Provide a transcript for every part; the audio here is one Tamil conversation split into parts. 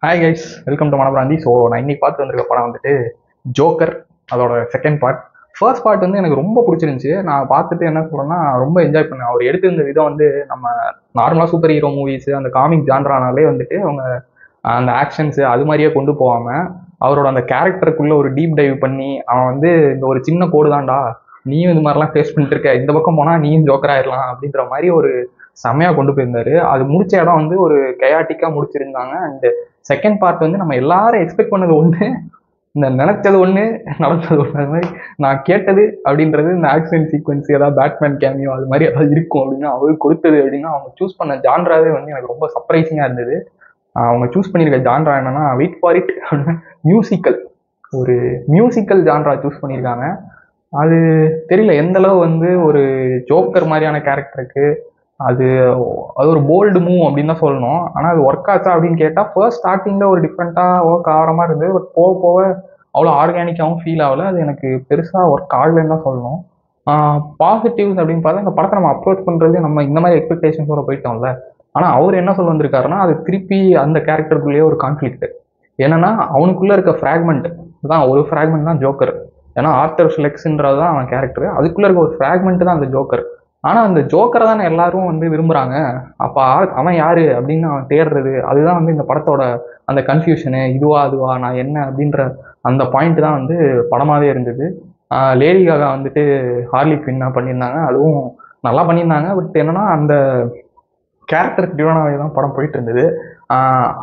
ஹாய் கைஸ், வெல்கம் டு மனபிராந்தி. ஸோ நான் இன்னைக்கு பார்த்து வந்திருக்க படம் வந்துட்டு ஜோக்கர். அதோட செகண்ட் பார்ட். ஃபர்ஸ்ட் பார்ட் வந்து எனக்கு ரொம்ப பிடிச்சிருந்துச்சு. நான் பார்த்துட்டு என்ன சொல்றேன்னா ரொம்ப என்ஜாய் பண்ணேன். அவர் எடுத்திருந்த விதம் வந்து நம்ம நார்மலாக சூப்பர் ஹீரோ மூவிஸ் அந்த காமிக் ஜான்ரானாலே வந்துட்டு அவங்க அந்த ஆக்ஷன்ஸு அது மாதிரியே கொண்டு போகாமல் அவரோட அந்த கேரக்டருக்குள்ள ஒரு டீப் டைவ் பண்ணி அவன் வந்து இந்த ஒரு சின்ன கோடு தான்டா, நீயும் இது மாதிரிலாம் ஃபேஸ் பண்ணிட்டு இருக்க, இந்த பக்கம் போனால் நீயும் ஜோக்கர் ஆயிடலாம் அப்படின்ற மாதிரி ஒரு செம்மையாக கொண்டு போயிருந்தாரு. அது முடிச்ச இடம் வந்து ஒரு கயாட்டிக்காக முடிச்சிருந்தாங்க. அண்ட் செகண்ட் பார்ட் வந்து நம்ம எல்லாரும் எக்ஸ்பெக்ட் பண்ணது ஒன்று, இந்த நினைச்சது ஒன்று, நடந்தது ஒன்று. அது மாதிரி நான் கேட்டது அப்படின்றது இந்த ஆக்ஷன் சீக்வன்ஸ் ஏதாவது பேட்மேன் கேமியோ அது மாதிரி ஏதாவது இருக்கும் அப்படின்னு அவரு கொடுத்தது அப்படின்னா அவங்க சூஸ் பண்ண ஜான்ராவே வந்து எனக்கு ரொம்ப சர்ப்ரைசிங்காக இருந்தது. அவங்க சூஸ் பண்ணியிருக்க ஜான்ரா என்னன்னா வெயிட் ஃபார் இட் மியூசிக்கல். ஒரு மியூசிக்கல் ஜான்ரா சூஸ் பண்ணியிருக்காங்க. அது தெரியல எந்த அளவு வந்து ஒரு ஜோக்கர் மாதிரியான கேரக்டருக்கு அது அது ஒரு போல்டு மூவ் அப்படின்னு தான் சொல்லணும். ஆனால் அது ஒர்க் ஆச்சா அப்படின்னு கேட்டால் ஃபர்ஸ்ட் ஸ்டார்டிங்கில் ஒரு டிஃப்ரெண்ட்டாக ஒர்க் ஆகிற மாதிரி இருந்தது. பட் போக போக அவ்வளோ ஆர்கானிக்காகவும் ஃபீல் ஆகல. அது எனக்கு பெருசாக ஒர்க் ஆகலைன்னு தான் சொல்லணும். பாசிட்டிவ்ஸ் அப்படின்னு பார்த்தா இந்த படத்தை நம்ம அப்ரோச் பண்ணுறது நம்ம இந்த மாதிரி எக்ஸ்பெக்டேஷன்ஸோட போயிட்டோம்ல. ஆனால் அவர் என்ன சொல்ல வந்திருக்காருன்னா அது திருப்பி அந்த கேரக்டருக்குள்ளேயே ஒரு கான்ஃப்ளிக்ட். என்னன்னா அவனுக்குள்ளே இருக்க ஃப்ராக்மெண்ட் தான், ஒரு ஃப்ராக்மெண்ட் தான் ஜோக்கர். ஏன்னா ஆர்த்தர் ஃப்ளெக்ஸ்ன்றது தான் அவன் கேரக்டர். அதுக்குள்ளே இருக்க ஒரு ஃப்ராக்மெண்ட் தான் அந்த ஜோக்கர். ஆனால் அந்த ஜோக்கரை தானே எல்லாரும் வந்து விரும்புகிறாங்க. அப்போ அவன் யாரு அப்படின்னு அவன் தேடுறது, அதுதான் வந்து இந்த படத்தோட அந்த கன்ஃபியூஷனு. இதுவா அதுவா நான் என்ன அப்படின்ற அந்த பாயிண்ட் தான் வந்து படமாகவே இருந்தது. லேடி காகா வந்துட்டு ஹார்லி குவின்னா பண்ணியிருந்தாங்க. அதுவும் நல்லா பண்ணியிருந்தாங்க. பட் என்னன்னா அந்த கேரக்டர் டியூனாகவே தான் படம் போயிட்டு இருந்தது.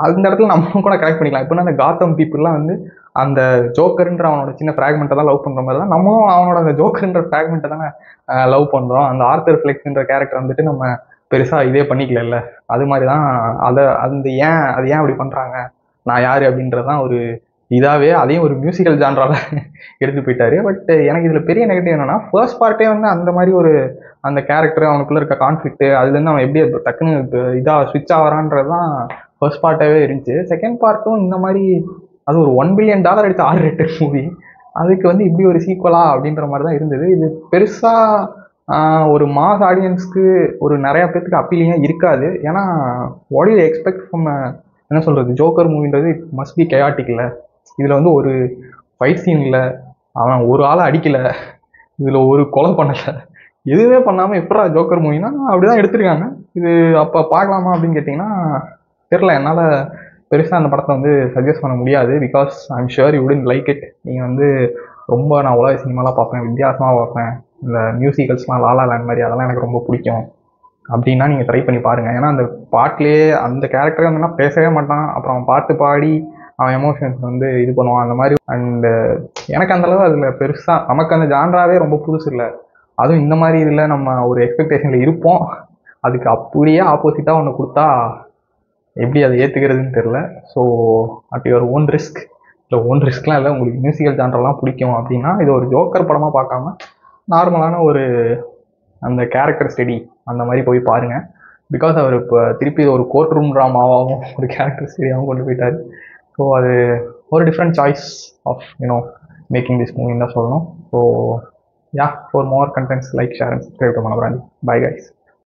அந்த இடத்துல நம்ம கூட கனெக்ட் பண்ணிக்கலாம். எப்படின்னா அந்த காத்தம் பீப்புளெலாம் வந்து அந்த ஜோக்கர்ன்ற அவனோட சின்ன ஃப்ராக்மெண்ட்டை தான் லவ் பண்ணுற மாதிரி தான் நம்மளும் அவனோட அந்த ஜோக்கர்ன்ற ஃப்ராக்மெண்ட்டை தானே லவ் பண்ணுறோம். அந்த ஆர்த்தர் ஃப்ளெக்ஸ்ன்ற கேரக்டர் வந்துட்டு நம்ம பெருசாக இதே பண்ணிக்கல. அது மாதிரி தான் அதை அந்த அது ஏன் அப்படி பண்ணுறாங்க, நான் யார் அப்படின்றது தான் ஒரு இதாகவே அதையும் ஒரு மியூசிக்கல் ஜான்ரால எடுத்து போயிட்டாரு. பட் எனக்கு இதில் பெரிய நெகட்டிவ் என்னன்னா ஃபர்ஸ்ட் பார்ட்டே வந்து அந்த மாதிரி ஒரு அந்த கேரக்டர் அவனுக்குள்ள இருக்க கான்ஃப்ளிக்ட் அதுலேருந்து அவன் எப்படி டக்குன்னு இதாக ஸ்விட்ச் ஆகிறான்றது தான் ஃபர்ஸ்ட் பார்ட்டாகவே இருந்துச்சு. செகண்ட் பார்ட்டும் இந்த மாதிரி அது ஒரு $1 பில்லியன் எடுத்த ஆர் ரேட்டட் மூவி, அதுக்கு வந்து இப்படி ஒரு சீக்வலா அப்படின்ற மாதிரி தான் இருந்தது. இது பெருசாக ஒரு மாஸ் ஆடியன்ஸ்க்கு ஒரு நிறையா பேர்த்துக்கு அப்பீலிங்காக இருக்காது. ஏன்னா வாட் யூ எக்ஸ்பெக்ட் ஃப்ரம் என்ன சொல்கிறது, ஜோக்கர் மூவின்றது இட் மஸ்ட் பி கயாட்டிக் இல்லை. இதில் வந்து ஒரு ஃபைட் சீன் இல்லை, அவன் ஒரு ஆளை அடிக்கலை, இதில் ஒரு கொலை பண்ணலை, எதுவுமே பண்ணாமல் எப்படா ஜோக்கர் மூவினா அப்படி தான் எடுத்திருக்காங்க. இது அப்போ பார்க்கலாமா அப்படின்னு கேட்டிங்கன்னா தெரில. என்னால் பெருசாக அந்த படத்தை வந்து சஜஸ்ட் பண்ண முடியாது. Because I'm sure you wouldn't like it. நீங்கள் வந்து ரொம்ப நான் உலக சினிமாலாம் பார்ப்பேன், வித்தியாசமாக பார்ப்பேன், இந்த மியூசிக்கல்ஸ்லாம் லாலா லேண்ட் மாதிரி அதெல்லாம் எனக்கு ரொம்ப பிடிக்கும் அப்படின்னா நீங்கள் ட்ரை பண்ணி பாருங்கள். ஏன்னா அந்த பாட்டிலே அந்த கேரக்டரே வந்துன்னா பேசவே மாட்டான், அப்புறம் அவன் பாட்டு பாடி அவன் எமோஷன்ஸ் வந்து இது பண்ணுவான் அந்த மாதிரி. அண்டு எனக்கு அந்தளவு அதில் பெருசாக நமக்கு அந்த ஜான்ராவே ரொம்ப புதுசு இல்லை. அதுவும் இந்த மாதிரி இதில் நம்ம ஒரு எக்ஸ்பெக்டேஷனில் இருப்போம், அதுக்கு அப்படியே ஆப்போசிட்டாக ஒன்று கொடுத்தா எப்படி அதை ஏற்றுக்கிறதுன்னு தெரில. So at your own risk, இல்லை ஓன் ரிஸ்க்லாம் இல்லை, உங்களுக்கு மியூசிக்கல் ஜான்ரெலாம் பிடிக்கும் அப்படின்னா இது ஒரு ஜோக்கர் படமாக பார்க்காம நார்மலான ஒரு அந்த கேரக்டர் ஸ்டடி அந்த மாதிரி போய் பாருங்கள். பிகாஸ் அவர் இப்போ திருப்பி ஒரு கோர்ட் ரூம் ட்ராமாவாகவும் ஒரு கேரக்டர் ஸ்டடியாகவும் கொண்டு போயிட்டார். ஸோ அது ஒரு different choice of making this மூவின்னு தான் சொல்லணும். So yeah, for more contents like share and subscribe to மனபிராந்தி. Bye guys.